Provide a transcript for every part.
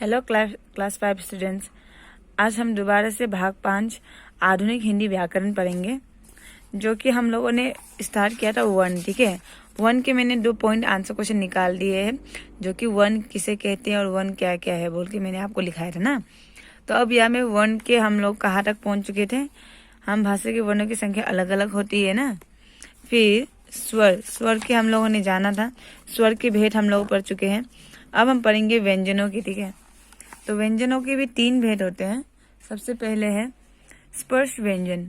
Hello class 5 students. आज हम दोबारा से भाग 5 आधुनिक हिंदी व्याकरण पढ़ेंगे, जो कि हम लोगों ने स्टार्ट किया था 1। ठीक है, 1 के मैंने 2 पॉइंट आंसर क्वेश्चन निकाल दिए हैं, जो कि 1 किसे कहते हैं और 1 क्या क्या है बोल के मैंने आपको लिखाया था ना। तो अब यहाँ में 1 के हम लोग कहाँ तक पहुंच चुके थे। हम भाषा के वर्णों की संख्या अलग अलग होती है ना। फिर स्वर के हम लोगों ने जाना था, स्वर के भेद हम लोग पढ़ चुके हैं। अब हम पढ़ेंगे व्यंजनों की। ठीक है, तो व्यंजनों के भी 3 भेद होते हैं। सबसे पहले है स्पर्श व्यंजन।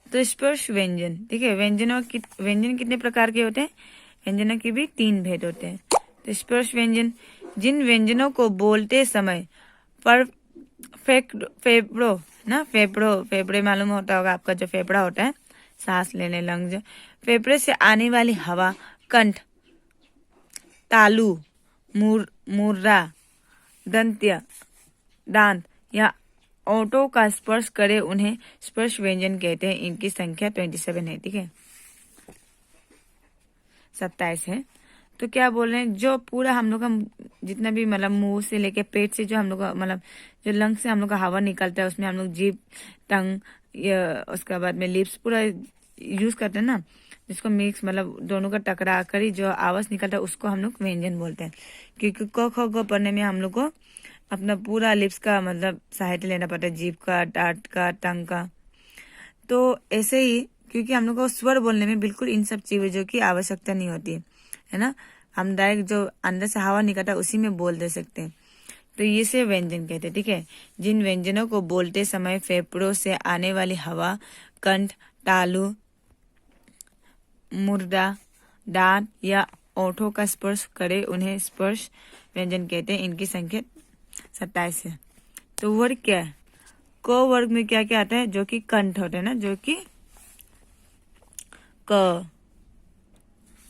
तो स्पर्श व्यंजन, ठीक है, व्यंजन कितने प्रकार के होते हैं? व्यंजनों के भी 3 भेद होते हैं। तो स्पर्श व्यंजन, जिन व्यंजनों को बोलते समय फेफड़े मालूम होता होगा आपका, जो फेफड़ा होता है सांस लेने लंग्स, फेफड़े से आने वाली हवा कंठ, तालु, मुर्रा, दंत्य, दांत या ओठों का स्पर्श करे उन्हें स्पर्श व्यंजन कहते हैं। इनकी संख्या 27 है। ठीक है, 27 है। तो क्या बोल रहे हैं, जो पूरा हम लोग का जितना भी मतलब मुंह से लेके पेट से जो हम लोग का मतलब जो लंग से हम लोग का हवा निकलता है, उसमें हम लोग जीभ, टंग, उसके बाद में लिप्स पूरा यूज करते हैं ना, जिसको मिक्स मतलब दोनों का टकरा कर ही जो आवाज निकलता है उसको हम लोग व्यंजन बोलते हैं। क्योंकि क ख ग पढ़ने में हम लोग को अपना पूरा लिप्स का मतलब सहायता लेना पड़ता है, जीभ का, टाट का, टंग का। तो ऐसे ही क्योंकि हम लोग को स्वर बोलने में बिल्कुल इन सब चीजों की आवश्यकता नहीं होती है ना। हम डायरेक्ट जो अंदर से हवा निकलता है उसी में बोल दे सकते हैं। तो ये से व्यंजन कहते हैं। ठीक है, जिन व्यंजनों को बोलते समय फेफड़ों से आने वाली हवा कंठ, तालु, मुर्दा, दांत या ओठों का स्पर्श करे उन्हें स्पर्श व्यंजन कहते हैं। इनकी संख्या 27 है। तो वर्ग क्या है? क वर्ग में क्या क्या आता है? जो कि कंठ होते हैं ना, जो कि क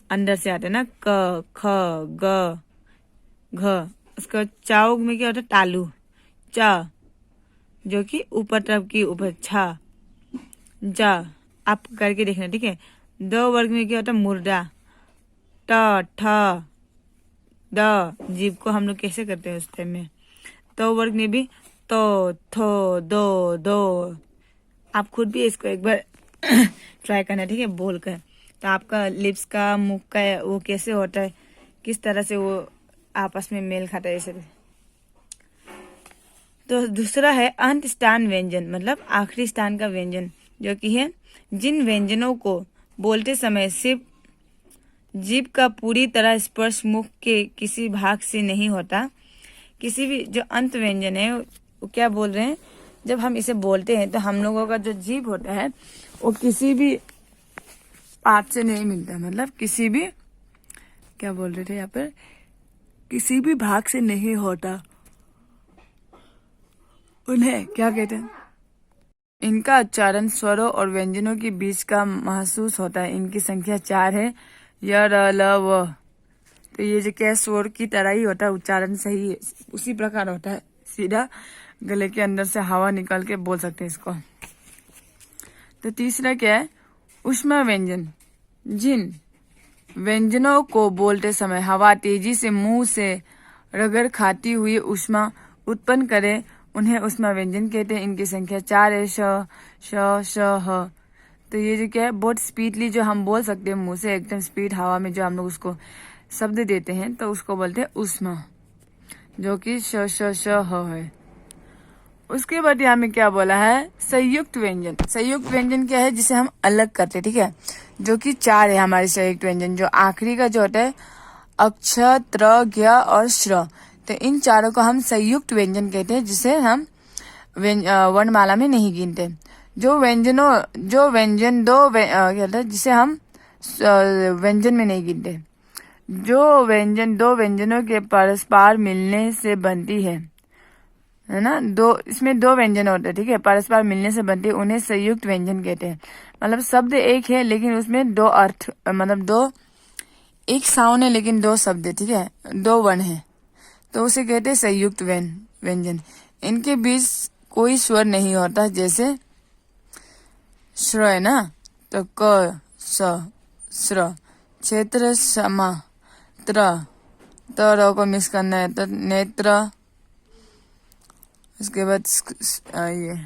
अंदर से आते हैं ना, क, ख, ग, घ। उसका चाउग में क्या होता है? तालु, च, जो कि ऊपर तरफ की ऊपर, छ, जा। आप करके देखना। ठीक है, दो वर्ग में क्या होता है? मुर्दा, ट, ठ, द। जीभ को हम लोग कैसे करते हैं उस टाइम में। तो वर्ग में भी तो, थो, दो, दो। आप खुद भी इसको एक बार ट्राई करना। ठीक है, बोल कर। तो आपका लिप्स का, मुख का वो कैसे होता है, किस तरह से वो आपस में मेल खाता है, ऐसे। तो दूसरा है अंत स्थान व्यंजन, मतलब आखिरी स्थान का व्यंजन, जो कि है जिन व्यंजनों को बोलते समय सिर्फ जीभ का पूरी तरह स्पर्श मुख के किसी भाग से नहीं होता। किसी भी जो अंत व्यंजन है वो क्या बोल रहे हैं, जब हम इसे बोलते हैं तो हम लोगों का जो जीभ होता है वो किसी भी पार्ट से नहीं मिलता, मतलब किसी भी, क्या बोल रहे थे यहाँ पर, किसी भी भाग से नहीं होता। उन्हें क्या कहते हैं? इनका उच्चारण स्वरों और व्यंजनों के बीच का महसूस होता है। इनकी संख्या 4 है। य, र, ल, व। तो ये जो क्या स्वर की तरह ही होता है, उच्चारण सही है, उसी प्रकार होता है, सीधा गले के अंदर से हवा निकल के बोल सकते हैं इसको। तो तीसरा क्या है? ऊष्मा व्यंजन, जिन व्यंजनों को बोलते समय हवा तेजी से मुंह से रगड़ खाती हुई ऊष्मा उत्पन्न करे उन्हें ऊष्मा व्यंजन कहते हैं। इनकी संख्या 4 है। श, श, ह। तो ये जो क्या है, बहुत स्पीडली जो हम बोल सकते हैं मुंह से, एकदम स्पीड हवा में जो हम लोग उसको शब्द देते हैं, तो उसको बोलते हैं ऊष्मा, जो कि श, ह है। उसके बाद यहाँ में क्या बोला है? संयुक्त व्यंजन। संयुक्त व्यंजन क्या है? जिसे हम अलग करते हैं। ठीक है, जो कि 4 है हमारे संयुक्त व्यंजन। जो आखिरी का जो होता है अक्ष, त्र, ज्ञ और श्र, तो इन चारों को हम संयुक्त व्यंजन कहते हैं, जिसे हम वर्णमाला में नहीं गिनते। जो व्यंजन क्या, जिसे हम व्यंजन में नहीं गिनते। जो व्यंजन दो व्यंजनों के परस्पर मिलने से बनती है ना, इसमें 2 व्यंजन होते हैं। ठीक है, परस्पर मिलने से बनती है, उन्हें संयुक्त व्यंजन कहते हैं। मतलब शब्द एक है लेकिन उसमें 2 अर्थ, मतलब 2 एक साउंड है लेकिन 2 शब्द है। ठीक है, 2 वर्ण है, तो उसे कहते हैं संयुक्त व्यंजन। इनके बीच कोई स्वर नहीं होता, जैसे श्र है ना, तो क, स, श्र, क्षेत्र, समा, त्र, तो को मिक्स करना है तो नेत्र, उसके बाद ये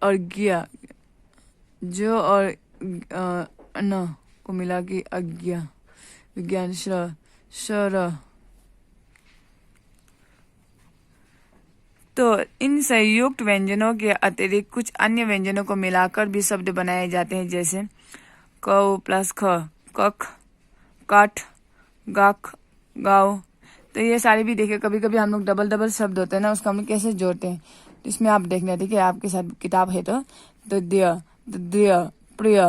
अर्घ्य, जो और न को मिला के अज्ञा, विज्ञान शर। तो इन संयुक्त व्यंजनों के अतिरिक्त कुछ अन्य व्यंजनों को मिलाकर भी शब्द बनाए जाते हैं, जैसे क प्लस ख, कख, काठ, गाख, गाँव। तो ये सारे भी देखिए, कभी कभी हम लोग डबल डबल शब्द होते हैं ना, उसको हम लोग कैसे जोड़ते हैं, तो इसमें आप देखना, ठीक है, आपके साथ किताब है तो द्य, प्रिय,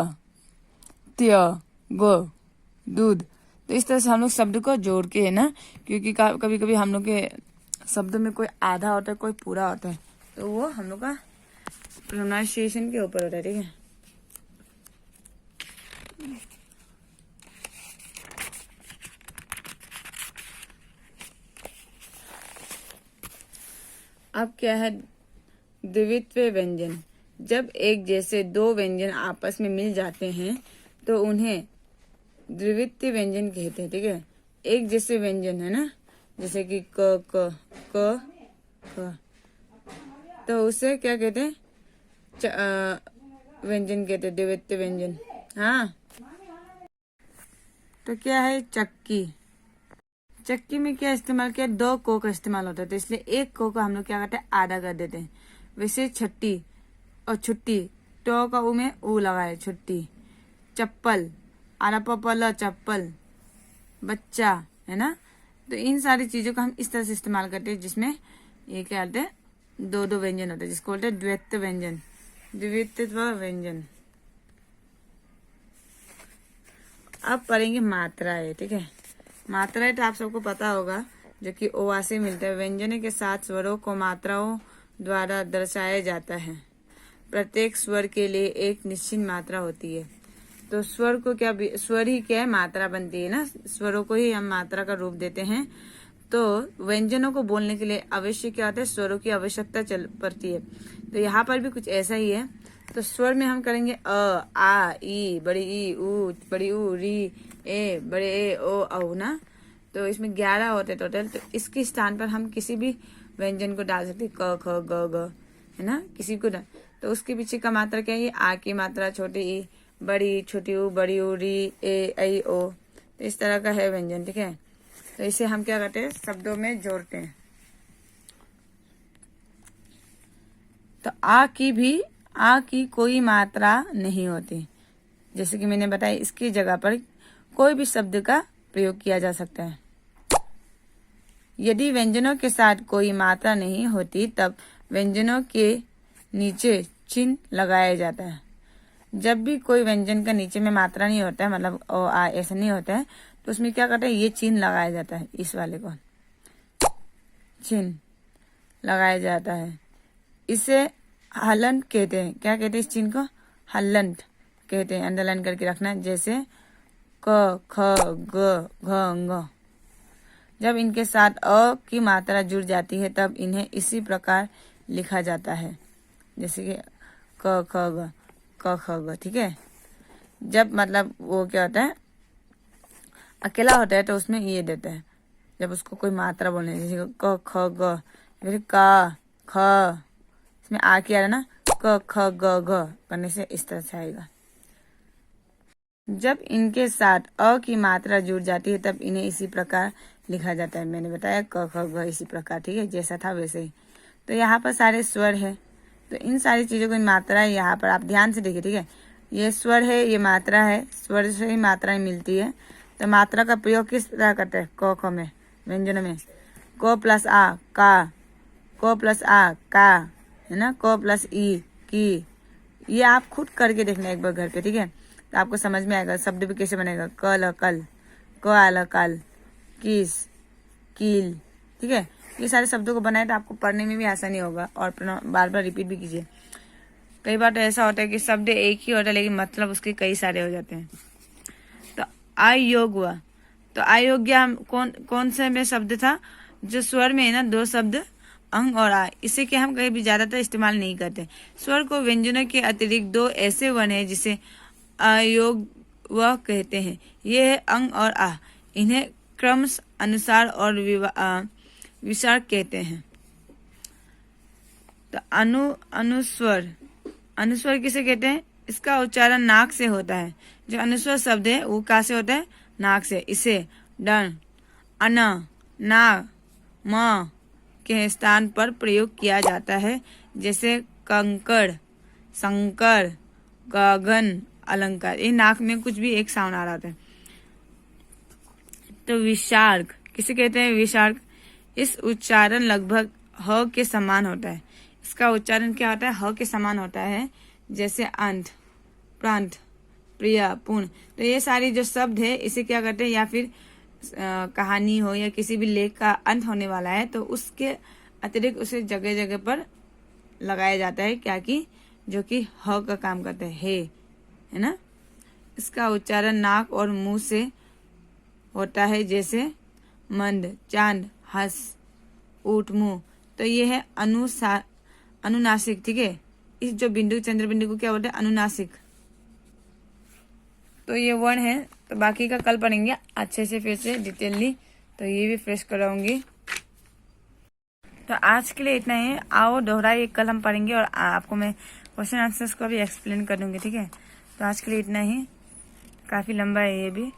त्य, गो, दूध। तो इस तरह से हम लोग शब्द को जोड़ के, है ना, क्योंकि कभी कभी हम लोग के शब्द में कोई आधा होता है, कोई पूरा होता है, तो वो हम लोग का प्रोनाउंसिएशन के ऊपर होता है, ठीक है। अब क्या है द्वित्व व्यंजन। जब एक जैसे दो व्यंजन आपस में मिल जाते हैं तो उन्हें द्वित्व व्यंजन कहते हैं, ठीक है। एक जैसे व्यंजन है ना, जैसे कि क क क ख, तो उसे क्या कहते हैं, व्यंजन कहते हैं, द्वित्व व्यंजन। हाँ, तो क्या है चक्की। चक्की में क्या इस्तेमाल किया, दो को का इस्तेमाल होता है, तो इसलिए एक को का हम लोग क्या करते हैं, आधा कर देते हैं। वैसे छट्टी और छुट्टी, टो का ऊ में ऊ लगाए, छुट्टी। चप्पल, आरा पपल चप्पल, बच्चा, है ना। तो इन सारी चीजों का हम इस तरह से इस्तेमाल करते हैं, जिसमें ये क्या होते हैं, दो दो व्यंजन होते हैं, जिसको बोलते हैं द्वैत्व व्यंजन, द्वित्व व्यंजन। अब पढ़ेंगे मात्राएं, ठीक है। मात्राएं तो आप सबको पता होगा, जो कि ओवा से मिलता है। व्यंजन के साथ स्वरों को मात्राओं द्वारा दर्शाया जाता है। प्रत्येक स्वर के लिए एक निश्चित मात्रा होती है। तो स्वर को क्या, स्वर ही क्या है, मात्रा बनती है ना, स्वरों को ही हम मात्रा का रूप देते हैं। तो व्यंजनों को बोलने के लिए अवश्य क्या होता है, स्वरों की आवश्यकता चल पड़ती है। तो यहाँ पर भी कुछ ऐसा ही है। तो स्वर में हम करेंगे अ, आ, ई, बड़ी ई, ऊ, बड़ी ऊ, री, ए, बड़े ए, ओ, औ ना। तो इसमें 11 होते टोटल। तो इसके स्थान पर हम किसी भी व्यंजन को डाल सकते हैं, क, ख, ग, ग, है ना, किसी को डाल। तो उसके पीछे का मात्रा क्या है, आ की मात्रा, छोटी ई, बड़ी, छोटी ऊ, बड़ी ऊ, री, ए, ऐ, ओ। तो इस तरह का है व्यंजन, ठीक है। तो इसे हम क्या करते हैं, शब्दों में जोड़ते हैं। तो आ की कोई मात्रा नहीं होती, जैसे कि मैंने बताया, इसकी जगह पर कोई भी शब्द का प्रयोग किया जा सकता है। यदि व्यंजनों के साथ कोई मात्रा नहीं होती तब व्यंजनों के नीचे चिन्ह लगाया जाता है। जब भी कोई व्यंजन का नीचे में मात्रा नहीं होता है, मतलब ओ आ ऐसा नहीं होता है, तो उसमें क्या करते हैं, ये चिन्ह लगाया जाता है, इस वाले को चिन्ह लगाया जाता है। इसे हलंत कहते हैं। क्या कहते हैं इस चिन्ह को, हलंत कहते हैं। अंडरलाइन करके रखना, जैसे क, ख, ग, घ, ङ। जब इनके साथ अ की मात्रा जुड़ जाती है तब इन्हें इसी प्रकार लिखा जाता है, जैसे कि क, ख, ग, क, ख, ग, ठीक है। जब मतलब वो क्या होता है, अकेला होता है तो उसमें ये देता है, जब उसको कोई मात्रा बोलने, जैसे क, ख, ग, फिर का, ख, इसमें आ के आ रहा ना, क, ख, ग, घ करने से इस तरह से आएगा। जब इनके साथ अ की मात्रा जुड़ जाती है तब इन्हें इसी प्रकार लिखा जाता है। मैंने बताया क, ख, ग इसी प्रकार, ठीक है, जैसा था वैसे ही। तो यहाँ पर सारे स्वर है, तो इन सारी चीजों की मात्रा है यहाँ पर, आप ध्यान से देखिए, ठीक है। ये स्वर है, ये मात्रा है, स्वर से ही मात्राएं मिलती है। तो मात्रा का प्रयोग किस तरह करते हैं, क, ख में, व्यंजन में, क प्लस आ, का, क प्लस आ, का, है ना, क प्लस ई, की। ये आप खुद करके देखना एक बार घर पे, ठीक है, तो आपको समझ में आएगा शब्द भी कैसे बनेगा। कल, कल, क आला काल, किस, कील, ठीक है। ये सारे शब्दों को बनाए तो आपको पढ़ने में भी आसानी होगा, और बार बार रिपीट भी कीजिए। कई बार तो ऐसा होता है कि शब्द एक ही होता है लेकिन मतलब उसके कई सारे हो जाते हैं। तो अयोग हुआ, तो अयोग्य कौन से में शब्द था, जो स्वर में है ना, दो शब्द अंग और आ, इसे कि हम कहीं भी ज्यादातर इस्तेमाल नहीं करते। स्वर को व्यंजनों के अतिरिक्त दो ऐसे वर्ण है जिसे अयोग वह कहते हैं। ये है अंग और आ। इन्हें क्रम अनुसार और विसर्ग कहते हैं। तो अनुस्वर, अनुस्वर किसे कहते हैं? इसका उच्चारण नाक से होता है। जो अनुस्वर शब्द है वो कहाँ से होता है? नाक से। इसे डन, अन, ना, म के स्थान पर प्रयोग किया जाता है, जैसे कंकड़, शंकर, गगन, अलंकार। ये नाक में कुछ भी एक साउंड आ रहा था। तो विसर्ग किसे कहते हैं? विसर्ग। इस उच्चारण लगभग ह के समान होता है। इसका उच्चारण क्या होता है? ह के समान होता है, जैसे अंत, प्रांत, प्रिय, पूर्ण। तो ये सारी जो शब्द है इसे क्या करते हैं, या फिर कहानी हो या किसी भी लेख का अंत होने वाला है तो उसके अतिरिक्त उसे जगह जगह पर लगाया जाता है, क्या कि जो कि ह का काम करता है ना। इसका उच्चारण नाक और मुंह से होता है, जैसे मंद, चांद, हंस, ऊठ, मुंह। तो ये है अनुनासिक। ठीक है, इस जो बिंदु चंद्र बिंदु को क्या बोलते हैं? अनुनासिक। तो ये वर्ण है। तो बाकी का कल पढ़ेंगे अच्छे से, फिर से डिटेलली। तो ये भी फ्रेश कराऊंगी। तो आज के लिए इतना ही। आओ दोहराई कल हम पढ़ेंगे और आपको मैं क्वेश्चन आंसर्स को भी एक्सप्लेन कर दूंगी। ठीक है, तो आज के लिए इतना ही। काफी लंबा है ये भी।